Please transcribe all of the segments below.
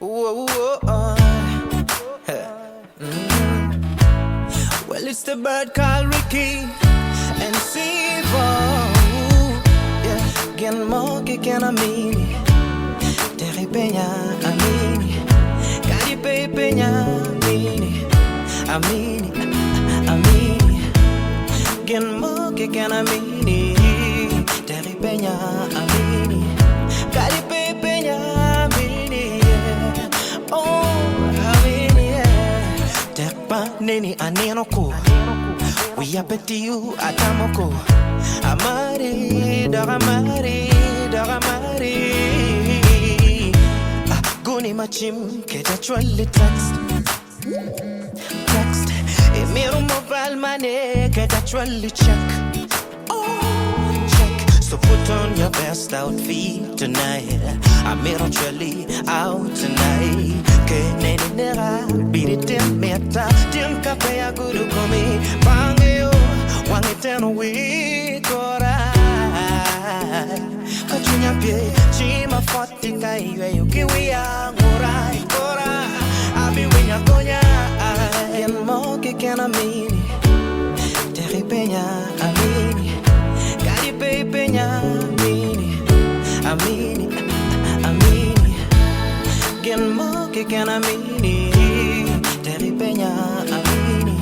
Whoa, whoa, Well, it's the bird called Ricky and Sivo. Yeah, gen mo que can amini, terry peña amini, caripe peña amini, amini, amini, gen mo que can amini, terry peña amini, caripe peña amini. Oh, amini, terpa neni anenoko. We are betting you at Amoko. Amari, Daramari, Daramari. Guni machim, ketatwali text. Text. Emiru mobile money, ketatwali check. Oh, check. So put on your best outfit tonight. I'm actually out tonight. Keneni nera, beat it in meta. Dim cafe a guru komi. Bangeo, wang eternal week ora. Kachunya pie, chima foti kai you kiwia ora ora. Abi winya konya, yen mo que can amini. Terry peña amini, caripe peña amini, amini, amini. Gen mo que can amini, terry peña amini,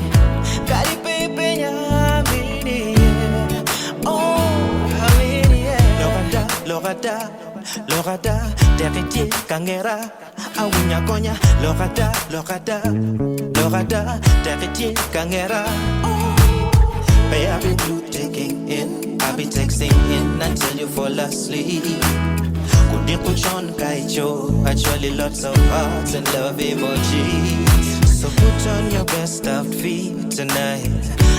caripe peña amini. Oh, amini. Lorada, lorada, lorada, terry kangera. Awinya konya, lorada, lorada, lorada, terry kangera. May I be blue taking in, I'll be texting in until you fall asleep. Couldn't put on kaicho, actually lots of hearts and love emojis. So put on your best outfit tonight.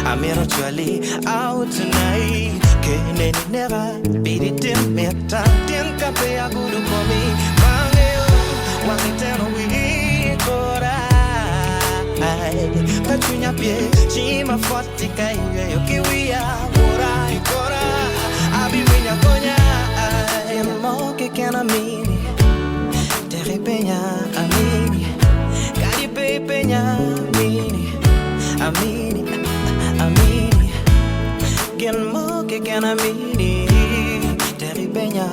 I'm actually out tonight. Keneni nera, beat it in meta. Tien kape agudu komi. Bangeo, wangiteno wikora. Kachunya pie, chima foti kai yo kiwia ora ikora. Abi winya konya, mo que can amini, terry peña amini, caripe peña amini, amini, amini. Gen mo que can amini, terry peña